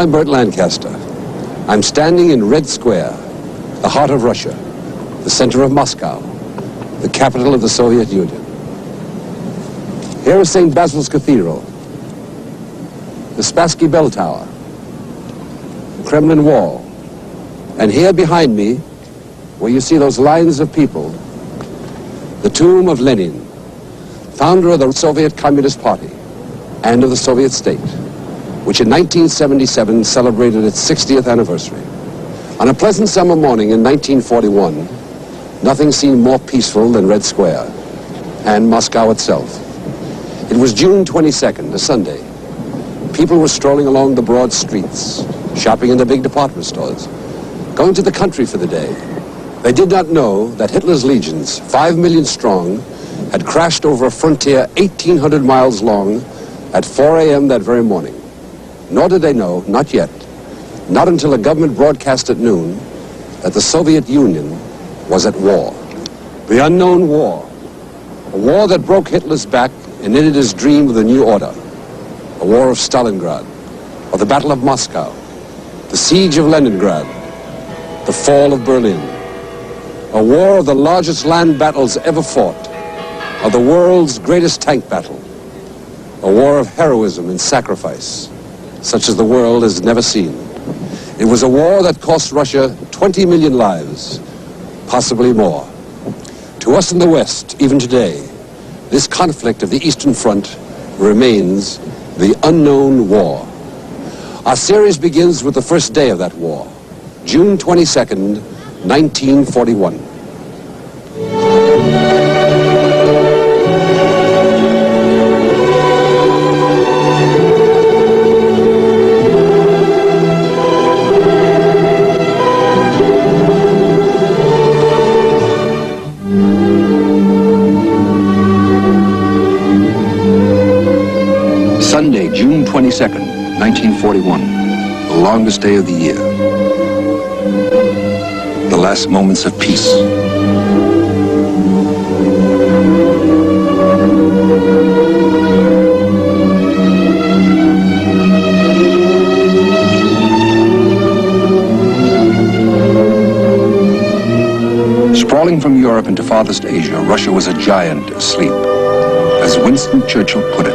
I'm Burt Lancaster. I'm standing in Red Square, the heart of Russia, the center of Moscow, the capital of the Soviet Union. Here is St. Basil's Cathedral, the Spassky Bell Tower, the Kremlin Wall, and here behind me, where you see those lines of people, the tomb of Lenin, founder of the Soviet Communist Party and of the Soviet state, which in 1977 celebrated its 60th anniversary. On a pleasant summer morning in 1941, nothing seemed more peaceful than Red Square and Moscow itself. It was June 22nd, a Sunday. People were strolling along the broad streets, shopping in the big department stores, going to the country for the day. They did not know that Hitler's legions, 5 million strong, had crashed over a frontier 1,800 miles long at 4 a.m. that very morning. Nor did they know, not yet, not until a government broadcast at noon, that the Soviet Union was at war. The unknown war. A war that broke Hitler's back and ended his dream of the new order. A war of Stalingrad, of the Battle of Moscow, the siege of Leningrad, the fall of Berlin. A war of the largest land battles ever fought, of the world's greatest tank battle. A war of heroism and sacrifice, such as the world has never seen. It was a war that cost Russia 20 million lives, possibly more. To us in the West, even today, this conflict of the Eastern Front remains the unknown war. Our series begins with the first day of that war, June 22nd, 1941. Sunday, June 22nd, 1941, the longest day of the year. The last moments of peace. Sprawling from Europe into farthest Asia, Russia was a giant asleep. As Winston Churchill put it,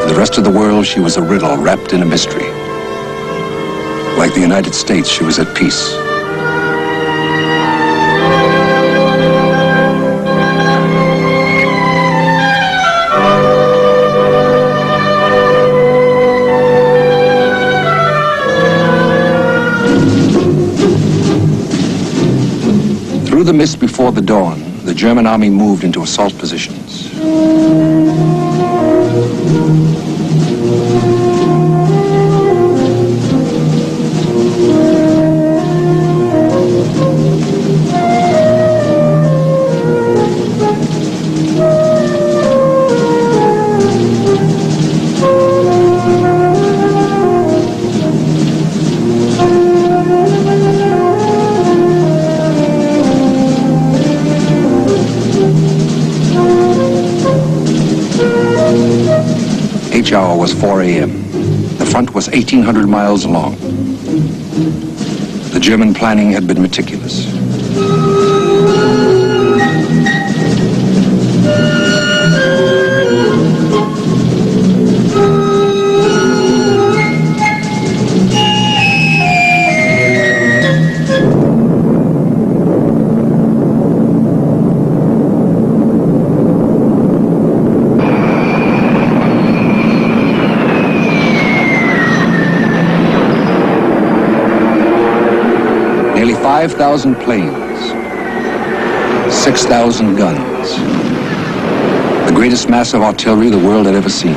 to the rest of the world, she was a riddle wrapped in a mystery. Like the United States, she was at peace. Through the mist before the dawn, the German army moved into assault positions. Hour was 4 a.m. The front was 1,800 miles long. The German planning had been meticulous. Nearly 5,000 planes, 6,000 guns, the greatest mass of artillery the world had ever seen.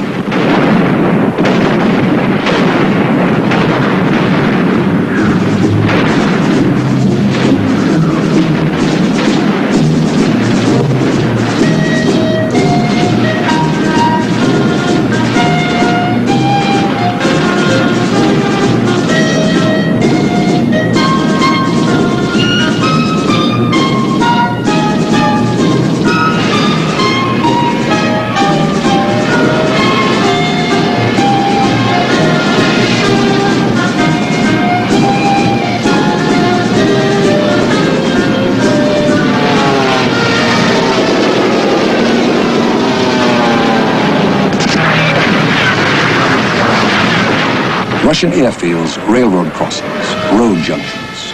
Russian airfields, railroad crossings, road junctions,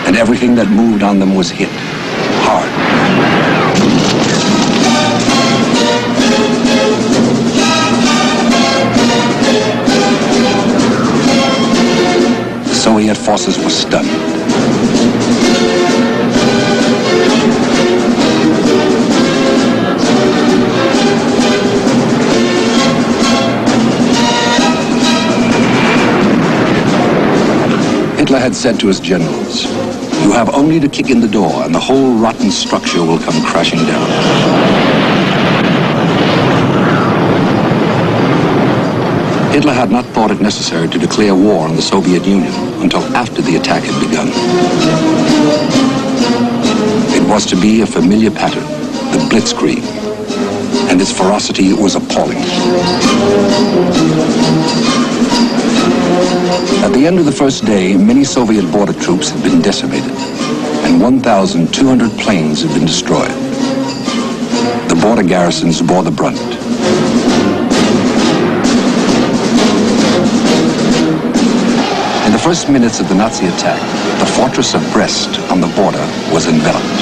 and everything that moved on them was hit hard. The Soviet forces were stunned. Hitler had said to his generals, "You have only to kick in the door and the whole rotten structure will come crashing down." Hitler had not thought it necessary to declare war on the Soviet Union until after the attack had begun. It was to be a familiar pattern, the blitzkrieg, and its ferocity was appalling. At the end of the first day, many Soviet border troops had been decimated, and 1,200 planes had been destroyed. The border garrisons bore the brunt. In the first minutes of the Nazi attack, the fortress of Brest on the border was enveloped.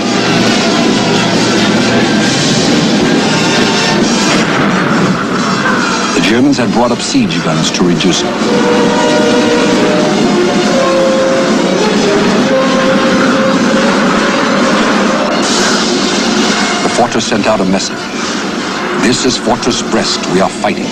The Germans had brought up siege guns to reduce it. The fortress sent out a message. "This is Fortress Brest. We are fighting."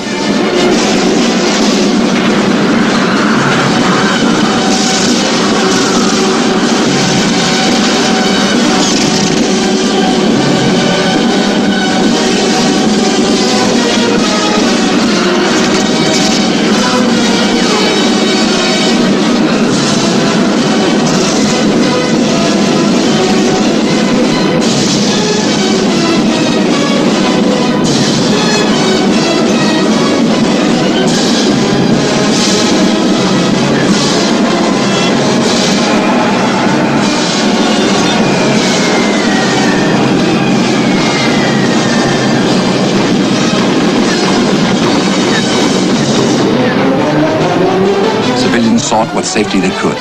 Sought what safety they could.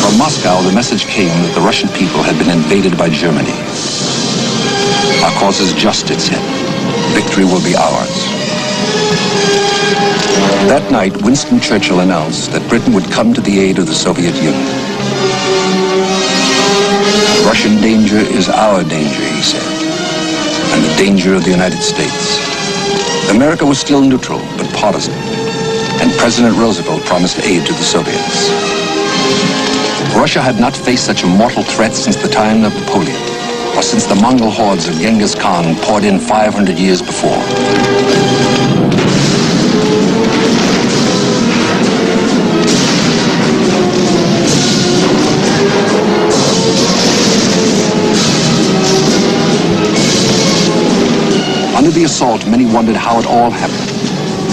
From Moscow, the message came that the Russian people had been invaded by Germany. "Our cause is just," it said. "Victory will be ours." That night, Winston Churchill announced that Britain would come to the aid of the Soviet Union. "Russian danger is our danger," he said, "and the danger of the United States." America was still neutral, but partisan, and President Roosevelt promised aid to the Soviets. Russia had not faced such a mortal threat since the time of Napoleon, or since the Mongol hordes of Genghis Khan poured in 500 years before. Under the assault, many wondered how it all happened.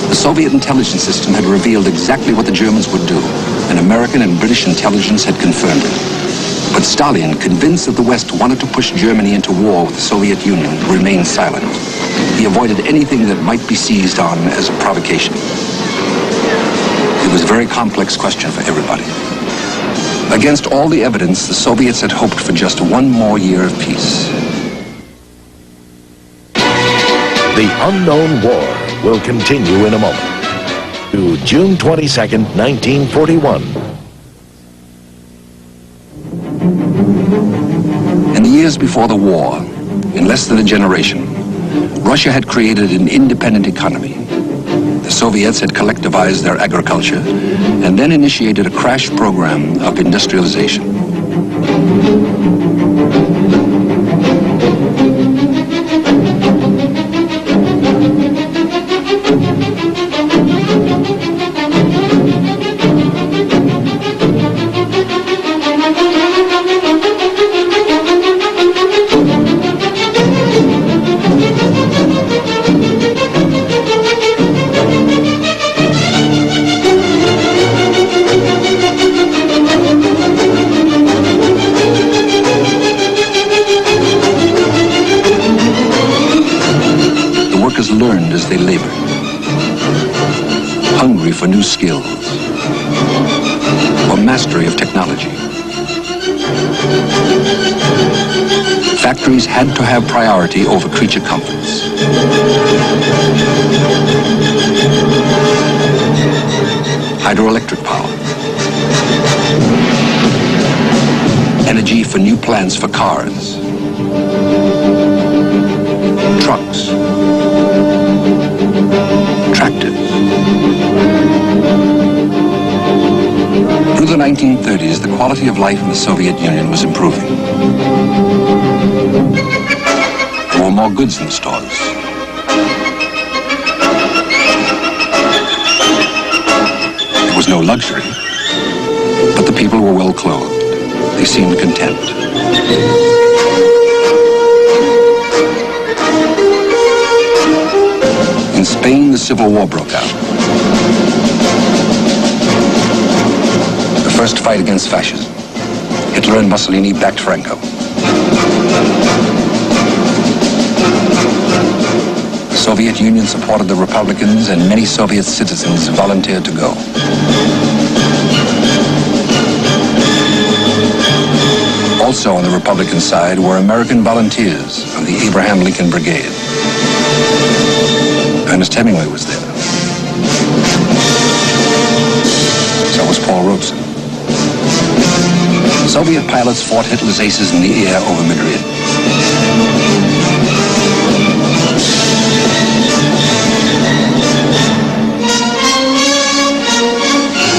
The Soviet intelligence system had revealed exactly what the Germans would do, and American and British intelligence had confirmed it. But Stalin, convinced that the West wanted to push Germany into war with the Soviet Union, remained silent. He avoided anything that might be seized on as a provocation. It was a very complex question for everybody. Against all the evidence, the Soviets had hoped for just one more year of peace. The unknown war will continue in a moment. To June 22nd, 1941. In the years before the war, in less than a generation, Russia had created an independent economy. The Soviets had collectivized their agriculture and then initiated a crash program of industrialization. learned as they labored, hungry for new skills, for mastery of technology. Factories had to have priority over creature comforts. Hydroelectric power. Energy for new plants for cars. Trucks. Tractors. Through the 1930s, the quality of life in the Soviet Union was improving. There were more goods in the stores. It was no luxury, but the people were well clothed. They seemed content. In Spain, the Civil War broke out. The first fight against fascism. Hitler and Mussolini backed Franco. The Soviet Union supported the Republicans, and many Soviet citizens volunteered to go. Also on the Republican side were American volunteers of the Abraham Lincoln Brigade. Ernest Hemingway was there. So was Paul Robeson. Soviet pilots fought Hitler's aces in the air over Madrid.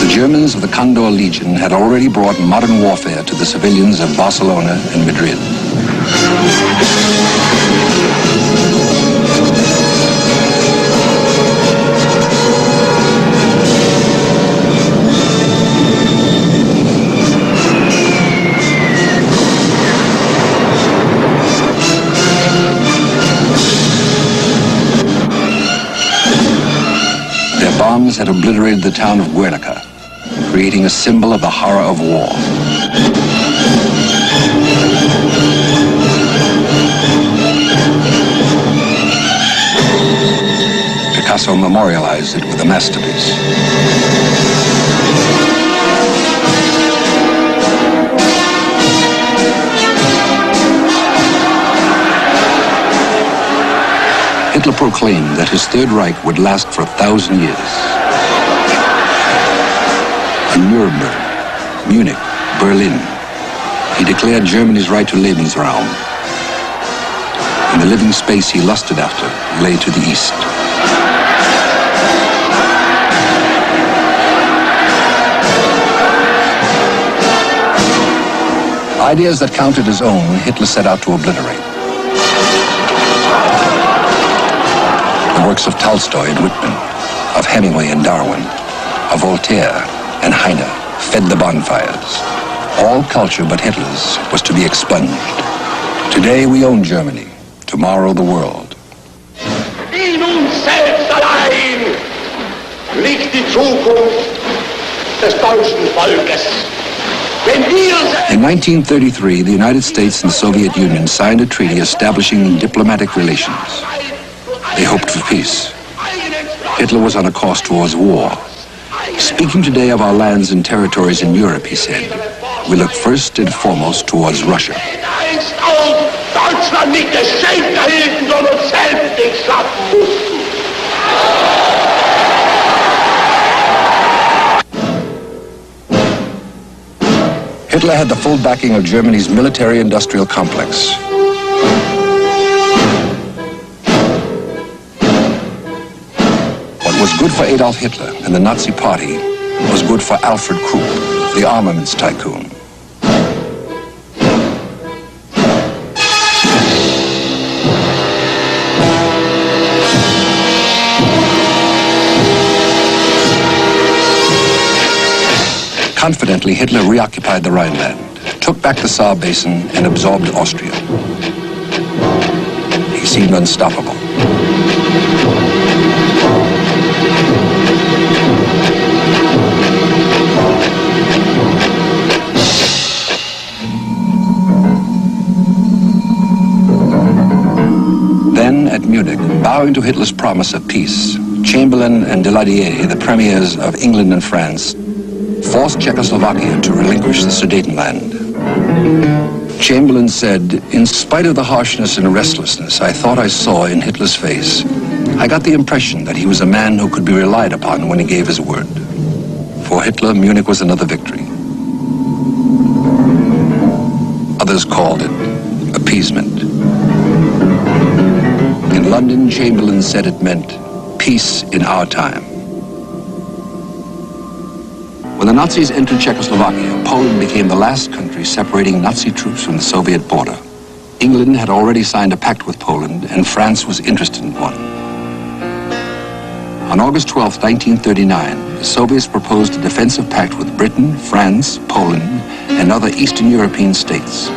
The Germans of the Condor Legion had already brought modern warfare to the civilians of Barcelona and Madrid. Their bombs had obliterated the town of Guernica, creating a symbol of the horror of war. Picasso memorialized it with a masterpiece. Hitler proclaimed that his Third Reich would last for 1,000 years. In Nuremberg, Munich, Berlin, he declared Germany's right to Lebensraum. And the living space he lusted after lay to the east. Ideas that counted his own, Hitler set out to obliterate. The works of Tolstoy and Whitman, of Hemingway and Darwin, of Voltaire and Heine fed the bonfires. All culture but Hitler's was to be expunged. Today we own Germany, tomorrow the world. In uns selbst allein liegt die Zukunft des deutschen Volkes. In 1933, the United States and the Soviet Union signed a treaty establishing diplomatic relations. They hoped for peace. Hitler was on a course towards war. Speaking today of our lands and territories in Europe, he said, we look first and foremost towards Russia. Deutschland nicht geschenkt erhielten, sondern selbst nicht schaffen mussten. Hitler had the full backing of Germany's military-industrial complex. What was good for Adolf Hitler and the Nazi Party was good for Alfred Krupp, the armaments tycoon. Confidently, Hitler reoccupied the Rhineland, took back the Saar Basin, and absorbed Austria. He seemed unstoppable. Then, at Munich, Bowing to Hitler's promise of peace, Chamberlain and Daladier, the premiers of England and France, forced Czechoslovakia to relinquish the Sudetenland. Chamberlain said, "In spite of the harshness and restlessness I thought I saw in Hitler's face, I got the impression that he was a man who could be relied upon when he gave his word." For Hitler, Munich was another victory. Others called it appeasement. In London, Chamberlain said it meant peace in our time. When the Nazis entered Czechoslovakia, Poland became the last country separating Nazi troops from the Soviet border. England had already signed a pact with Poland, and France was interested in one. On August 12, 1939, the Soviets proposed a defensive pact with Britain, France, Poland, and other Eastern European states.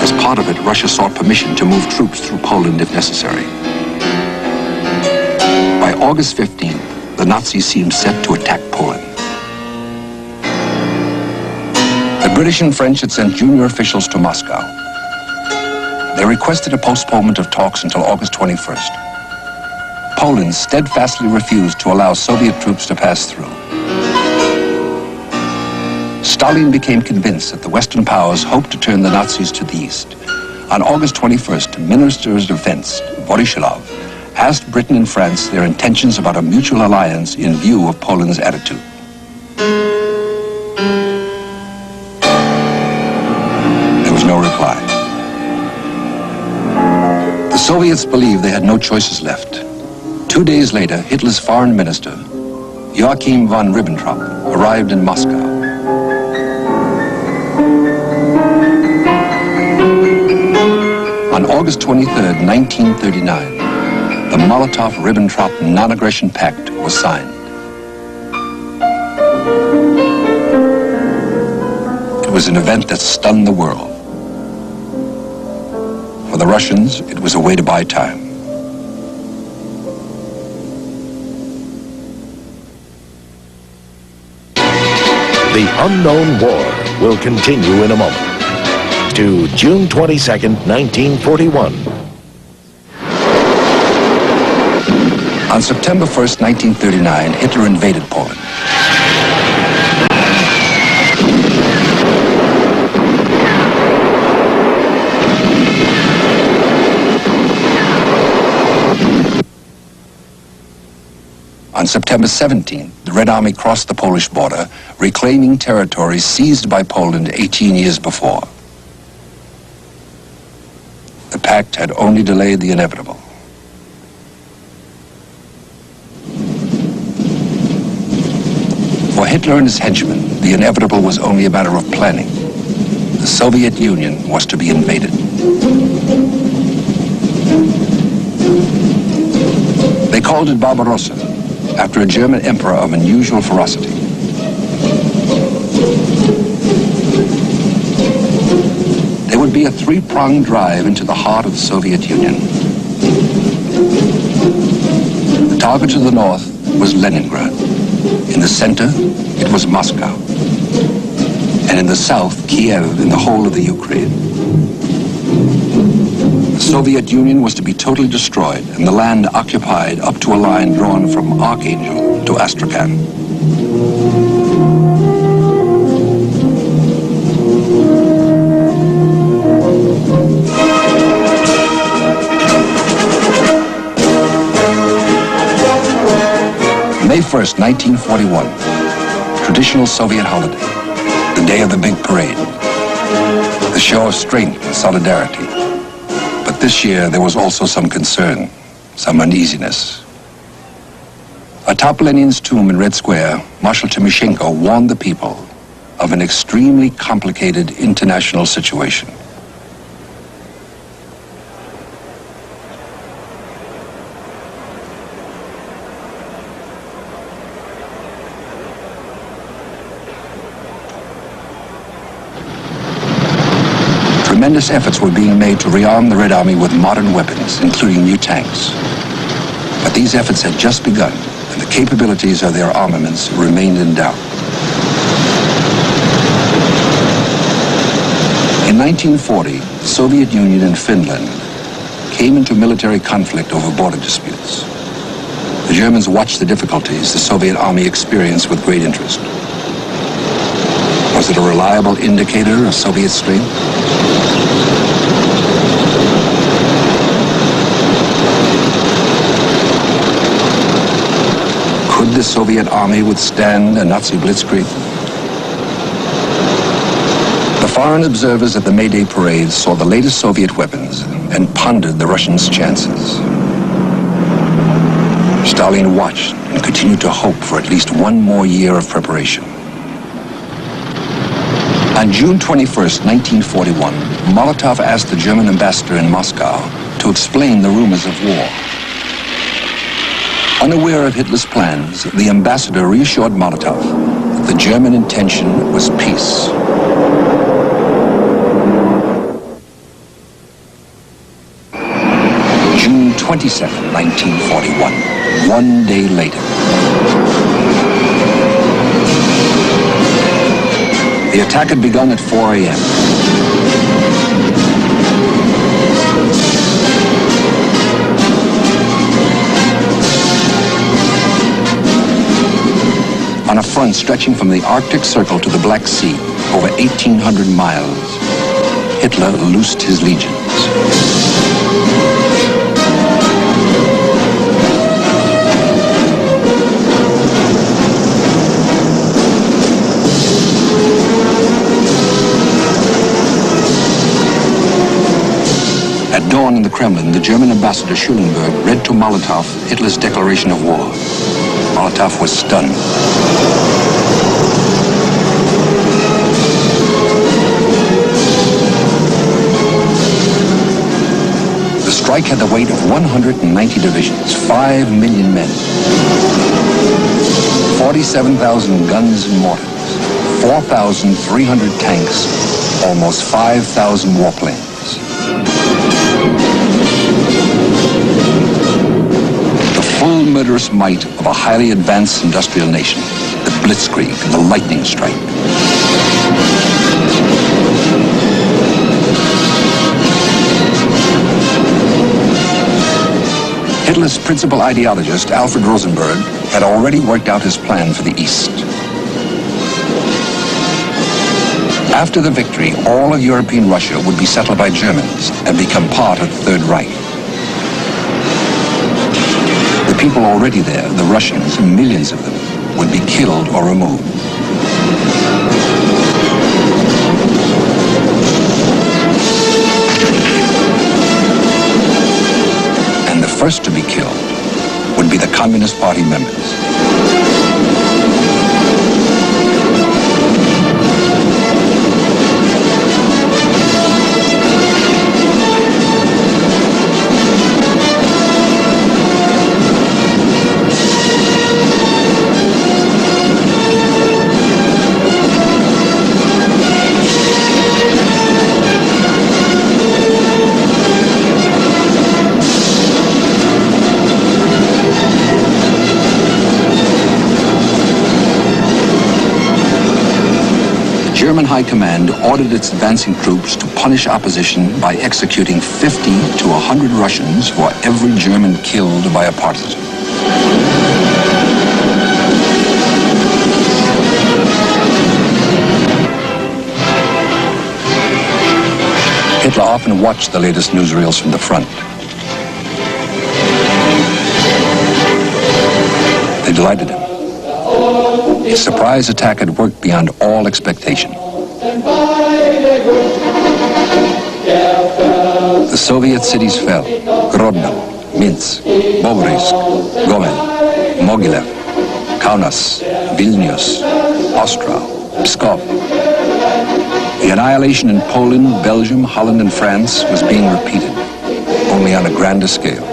As part of it, Russia sought permission to move troops through Poland if necessary. By August 15th, the Nazis seemed set to attack Poland. The British and French had sent junior officials to Moscow. They requested a postponement of talks until August 21st. Poland steadfastly refused to allow Soviet troops to pass through. Stalin became convinced that the Western powers hoped to turn the Nazis to the east. On August 21st, Minister of Defense, Voroshilov, asked Britain and France their intentions about a mutual alliance in view of Poland's attitude. There was no reply. The Soviets believed they had no choices left. 2 days later, Hitler's foreign minister, Joachim von Ribbentrop, arrived in Moscow. On August 23, 1939, the Molotov-Ribbentrop Non-Aggression Pact was signed. It was an event that stunned the world. For the Russians, it was a way to buy time. The unknown war will continue in a moment. To June 22nd, 1941. On September 1st, 1939, Hitler invaded Poland. On September 17th, the Red Army crossed the Polish border, reclaiming territories seized by Poland 18 years before. The pact had only delayed the inevitable. For Hitler and his henchmen, the inevitable was only a matter of planning. The Soviet Union was to be invaded. They called it Barbarossa, after a German emperor of unusual ferocity. There would be a three-pronged drive into the heart of the Soviet Union. The target to the north was Leningrad. In the center, it was Moscow. And in the south, Kiev and the whole of the Ukraine. The Soviet Union was to be totally destroyed and the land occupied up to a line drawn from Archangel to Astrakhan. May 1st, 1941, traditional Soviet holiday, the day of the big parade, the show of strength and solidarity. But this year there was also some concern, some uneasiness. Atop Lenin's tomb in Red Square, Marshal Timoshenko warned the people of an extremely complicated international situation. Tremendous efforts were being made to rearm the Red Army with modern weapons, including new tanks. But these efforts had just begun, and the capabilities of their armaments remained in doubt. In 1940, the Soviet Union and Finland came into military conflict over border disputes. The Germans watched the difficulties the Soviet army experienced with great interest. Was it a reliable indicator of Soviet strength? Could the Soviet army withstand a Nazi blitzkrieg? The foreign observers at the May Day parade saw the latest Soviet weapons and pondered the Russians' chances. Stalin watched and continued to hope for at least one more year of preparation. On June 21st, 1941, Molotov asked the German ambassador in Moscow to explain the rumors of war. Unaware of Hitler's plans, the ambassador reassured Molotov that the German intention was peace. June 22nd, 1941, one day later. The attack had begun at 4 a.m. On a front stretching from the Arctic Circle to the Black Sea, over 1,800 miles, Hitler loosed his legions. At dawn in the Kremlin, the German ambassador Schulenburg read to Molotov Hitler's declaration of war. Molotov was stunned. The strike had the weight of 190 divisions, 5 million men, 47,000 guns and mortars, 4,300 tanks, almost 5,000 warplanes. Full murderous might of a highly advanced industrial nation, the blitzkrieg, the lightning strike. Hitler's principal ideologist, Alfred Rosenberg, had already worked out his plan for the East. After the victory, all of European Russia would be settled by Germans and become part of the Third Reich. The people already there, the Russians, millions of them, would be killed or removed. And the first to be killed would be the Communist Party members. German High Command ordered its advancing troops to punish opposition by executing 50 to 100 Russians for every German killed by a partisan. Hitler often watched the latest newsreels from the front. They delighted him. His surprise attack had worked beyond all expectation. The Soviet cities fell. Grodno, Minsk, Bobruisk, Gomel, Mogilev, Kaunas, Vilnius, Ostrov, Pskov. The annihilation in Poland, Belgium, Holland, and France was being repeated, only on a grander scale.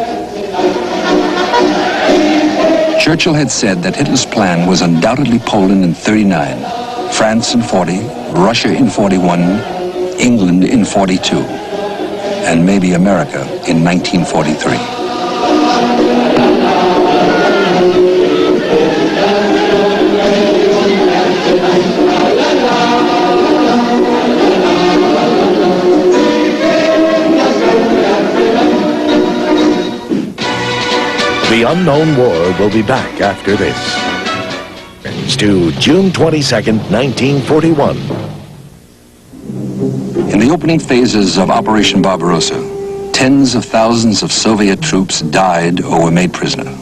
Churchill had said that Hitler's plan was undoubtedly Poland in 39, France in 40, Russia in 41, England in 42, and maybe America in 1943. The Unknown War will be back after this. It's to June 22nd, 1941. In the opening phases of Operation Barbarossa, tens of thousands of Soviet troops died or were made prisoner.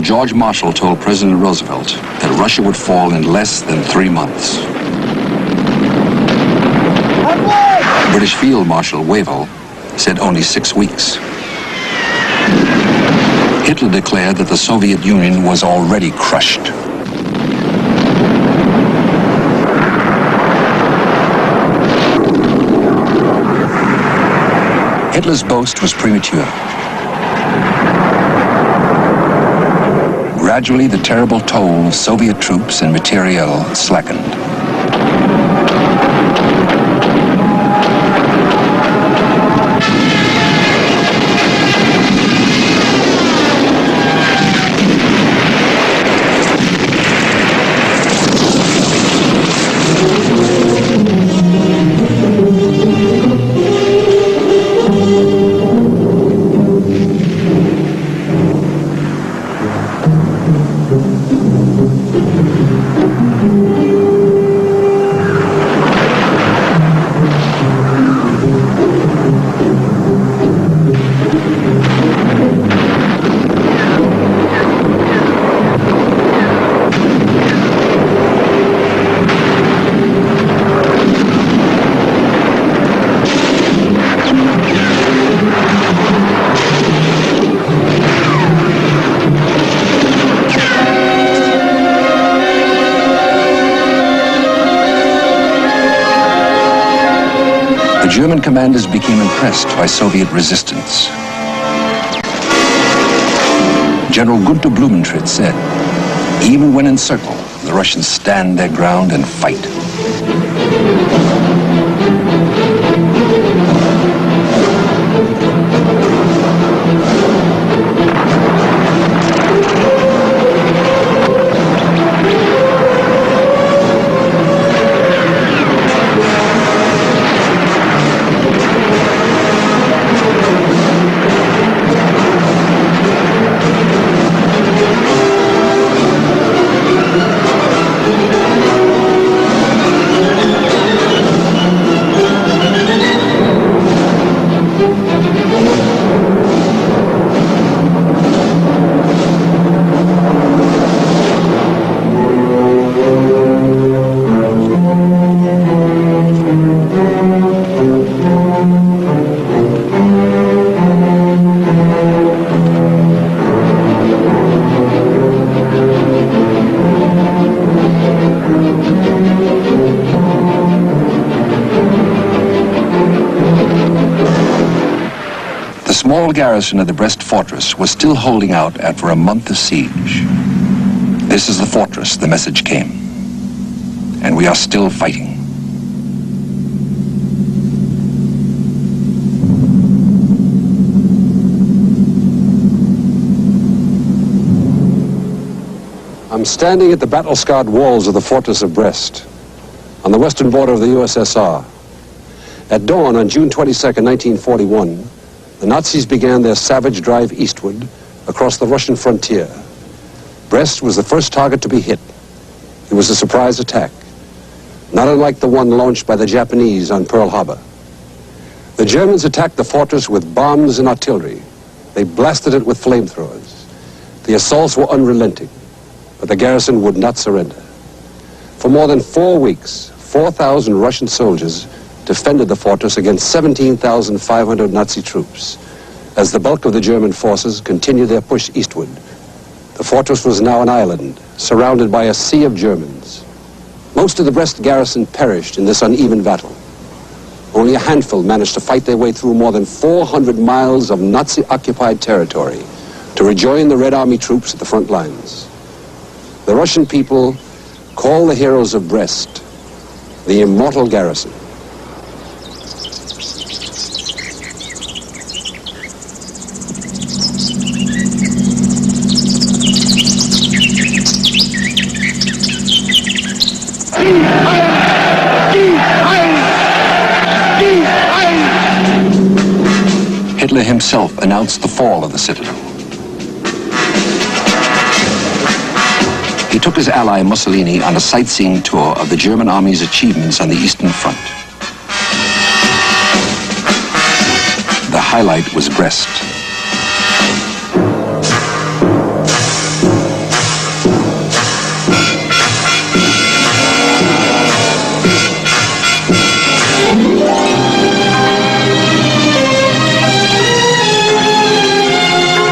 George Marshall told President Roosevelt that Russia would fall in less than 3 months. British Field Marshal Wavell said only 6 weeks. Hitler declared that the Soviet Union was already crushed. Hitler's boast was premature. Gradually, the terrible toll of Soviet troops and materiel slackened. German commanders became impressed by Soviet resistance. General Gunther Blumentritt said, "Even when encircled, the Russians stand their ground and fight." The small garrison of the Brest fortress was still holding out after a month of siege. "This is the fortress," the message came, "and we are still fighting." I'm standing at the battle-scarred walls of the fortress of Brest, on the western border of the USSR. At dawn on June 22nd, 1941, the Nazis began their savage drive eastward across the Russian frontier. Brest was the first target to be hit. It was a surprise attack, not unlike the one launched by the Japanese on Pearl Harbor. The Germans attacked the fortress with bombs and artillery. They blasted it with flamethrowers. The assaults were unrelenting, but the garrison would not surrender. For more than 4 weeks, 4,000 Russian soldiers defended the fortress against 17,500 Nazi troops. As the bulk of the German forces continued their push eastward, the fortress was now an island, surrounded by a sea of Germans. Most of the Brest garrison perished in this uneven battle. Only a handful managed to fight their way through more than 400 miles of Nazi-occupied territory, to rejoin the Red Army troops at the front lines. The Russian people call the heroes of Brest the immortal garrison. Hitler himself announced the fall of the citadel. He took his ally Mussolini on a sightseeing tour of the German army's achievements on the Eastern Front. The highlight was Brest.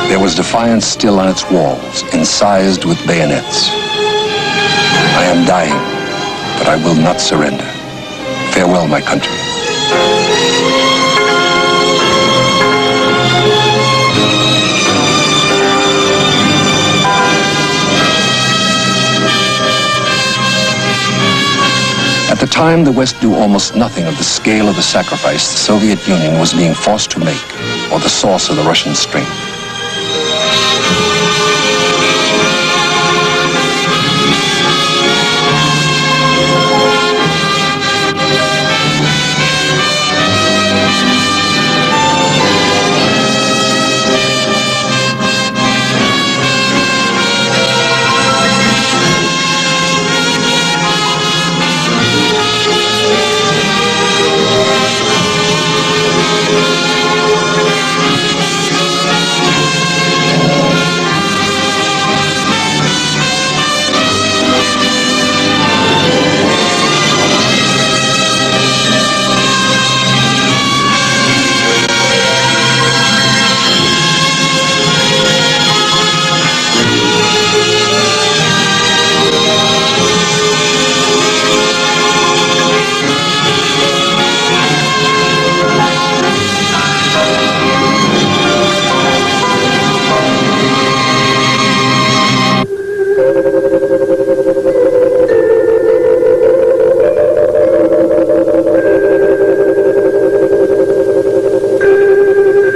There was defiance still on its walls, incised with bayonets. I am dying, but I will not surrender. Farewell, my country. At the time, the West knew almost nothing of the scale of the sacrifice the Soviet Union was being forced to make, or the source of the Russian strength.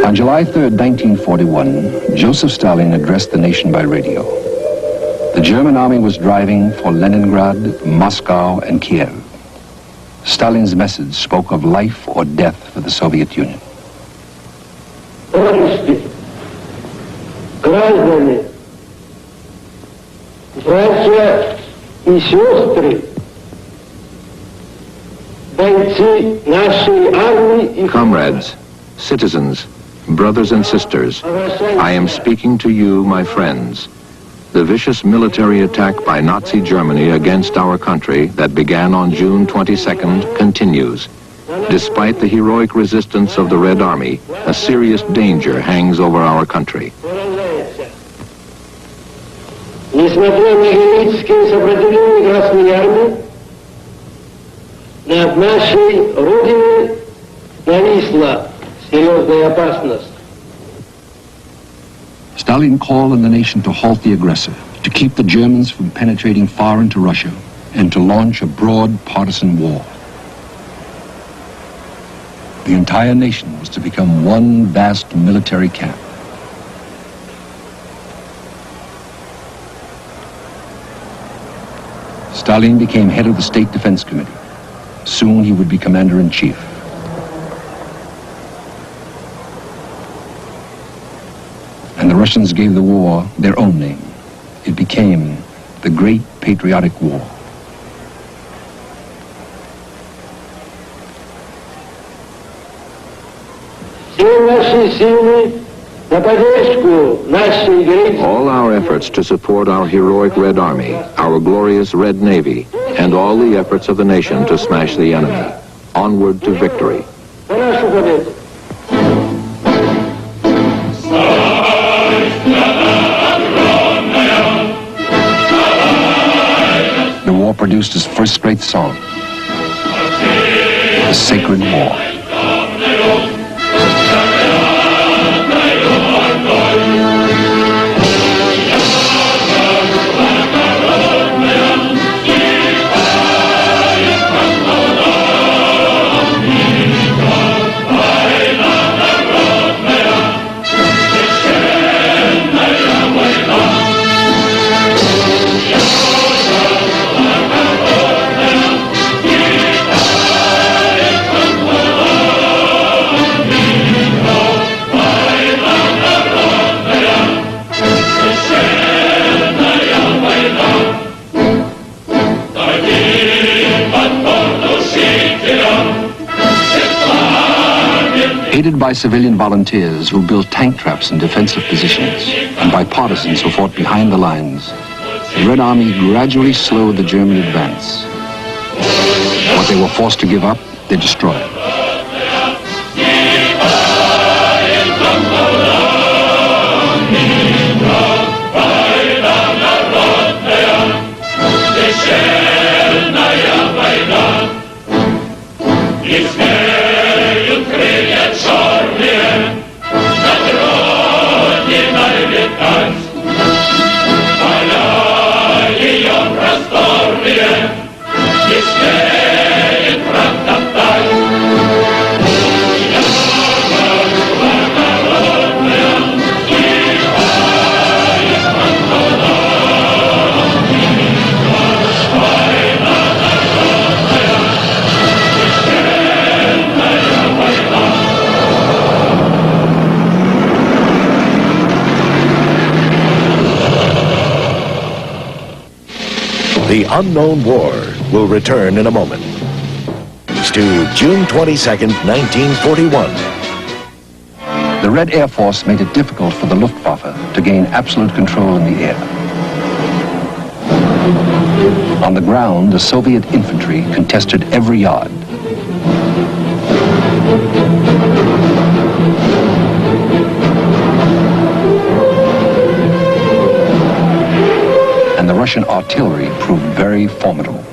On July 3rd, 1941, Joseph Stalin addressed the nation by radio. The German army was driving for Leningrad, Moscow, and Kiev. Stalin's message spoke of life or death for the Soviet Union. Товарищи, граждане, братья и сестры, бойцы нашей армии и... Comrades, citizens, brothers and sisters, I am speaking to you, my friends. The vicious military attack by Nazi Germany against our country that began on June 22nd continues. Despite the heroic resistance of the Red Army, a serious danger hangs over our country. Несмотря на героическое сопротивление Красной Армии, над нашей Родиной нависла серьезная опасность. Stalin called on the nation to halt the aggressor, to keep the Germans from penetrating far into Russia, and to launch a broad partisan war. The entire nation was to become one vast military camp. Stalin became head of the State Defense Committee. Soon he would be commander-in-chief. And the Russians gave the war their own name. It became the Great Patriotic War. All our efforts to support our heroic Red Army, our glorious Red Navy, and all the efforts of the nation to smash the enemy. Onward to victory. The war produced his first great song, The Sacred War. Aided by civilian volunteers who built tank traps in defensive positions, and by partisans who fought behind the lines, the Red Army gradually slowed the German advance. What they were forced to give up, they destroyed. The unknown war will return in a moment. It's to June 22nd, 1941. The Red Air Force made it difficult for the Luftwaffe to gain absolute control in the air. On the ground, the Soviet infantry contested every yard. And the Russian artillery proved very formidable.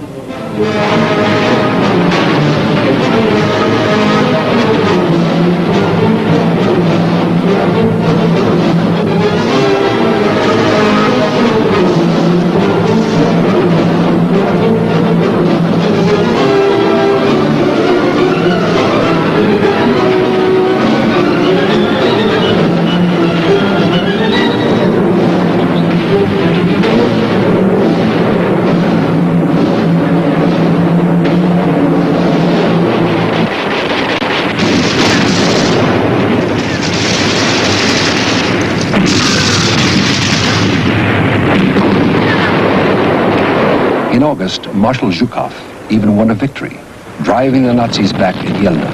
In August, Marshal Zhukov even won a victory, driving the Nazis back at Yelna.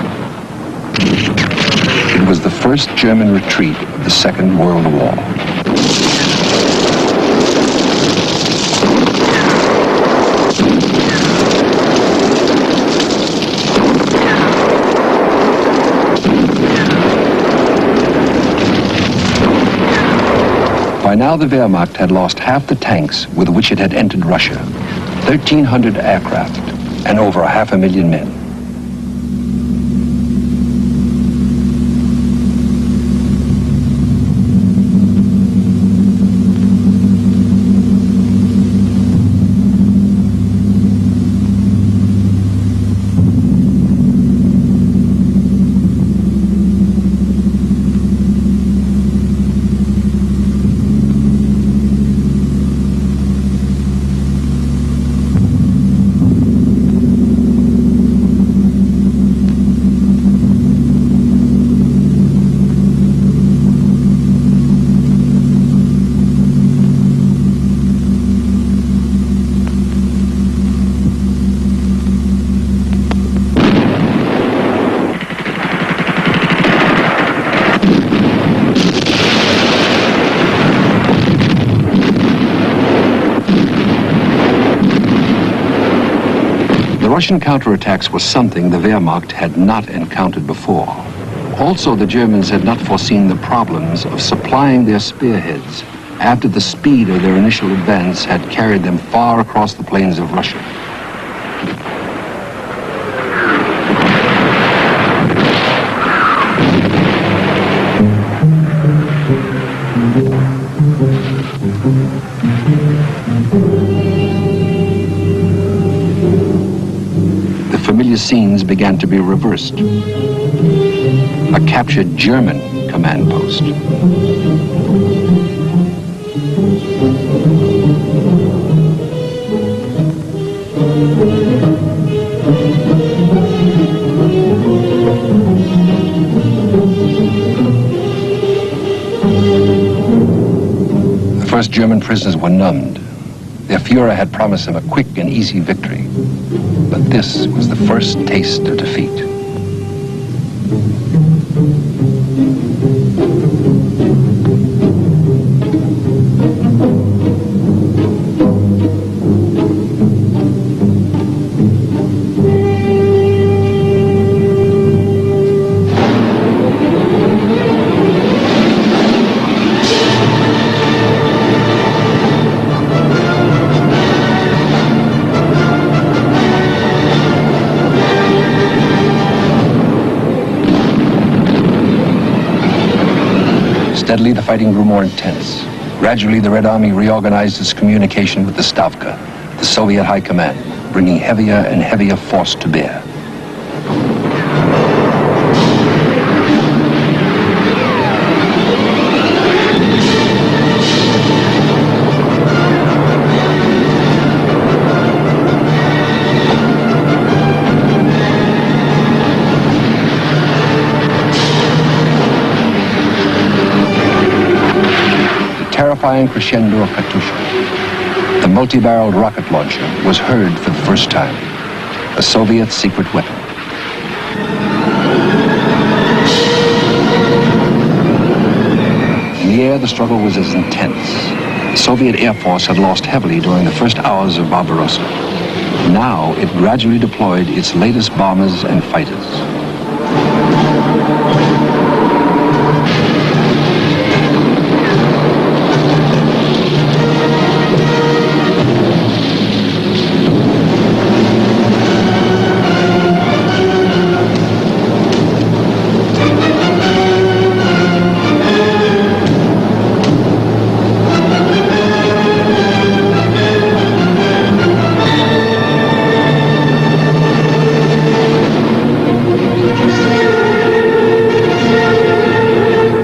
It was the first German retreat of the Second World War. By now the Wehrmacht had lost half the tanks with which it had entered Russia, 1,300 aircraft, and over 500,000 men. Russian counterattacks was something the Wehrmacht had not encountered before. Also, the Germans had not foreseen the problems of supplying their spearheads after the speed of their initial advance had carried them far across the plains of Russia. Scenes began to be reversed. A captured German command post. The first German prisoners were numbed. Their Führer had promised them a quick and easy victory. But this was the first taste of defeat. Steadily, the fighting grew more intense. Gradually, the Red Army reorganized its communication with the Stavka, the Soviet High Command, bringing heavier and heavier force to bear. Terrifying crescendo of Katyusha, the multi-barreled rocket launcher was heard for the first time, a Soviet secret weapon. In the air, the struggle was as intense. The Soviet Air Force had lost heavily during the first hours of Barbarossa. Now, it gradually deployed its latest bombers and fighters.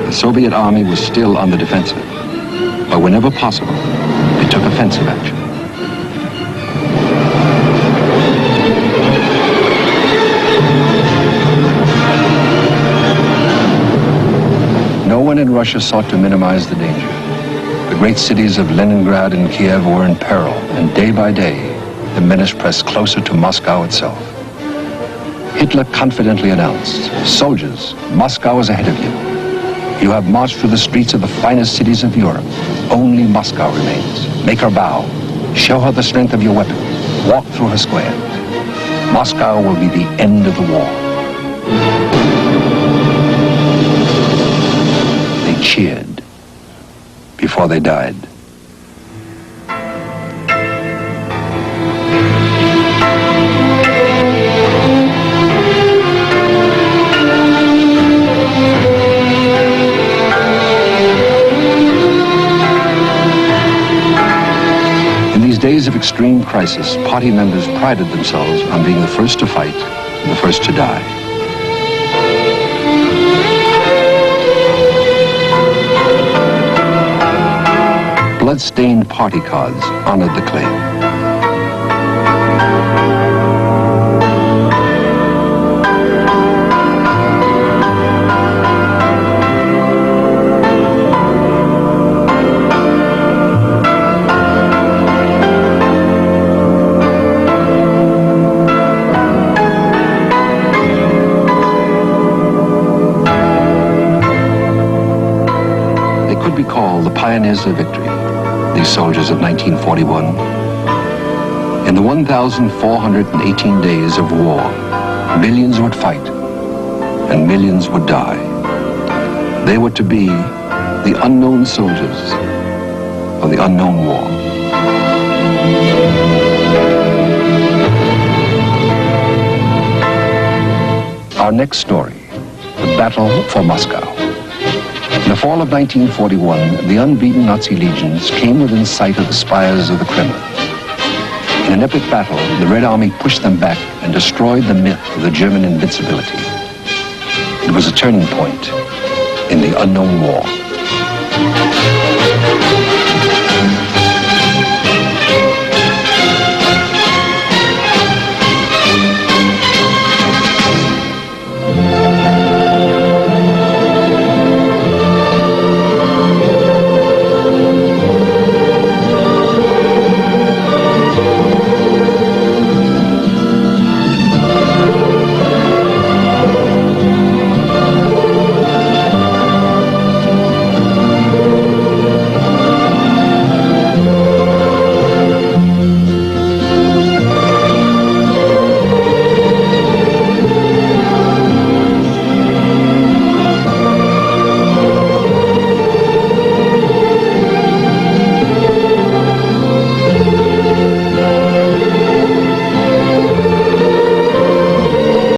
The Soviet army was still on the defensive, but whenever possible, it took offensive action. No one in Russia sought to minimize the danger. The great cities of Leningrad and Kiev were in peril, and day by day, the menace pressed closer to Moscow itself. Hitler confidently announced, "Soldiers, Moscow is ahead of you. You have marched through the streets of the finest cities of Europe. Only Moscow remains. Make her bow. Show her the strength of your weapons. Walk through her squares. Moscow will be the end of the war." They cheered before they died. Days of extreme crisis, party members prided themselves on being the first to fight and the first to die. Blood-stained party cards honored the claim. Called the pioneers of victory, these soldiers of 1941. In the 1,418 days of war, millions would fight and millions would die. They were to be the unknown soldiers of the unknown war. Our next story, the battle for Moscow. In the fall of 1941, the unbeaten Nazi legions came within sight of the spires of the Kremlin. In an epic battle, the Red Army pushed them back and destroyed the myth of the German invincibility. It was a turning point in the unknown war.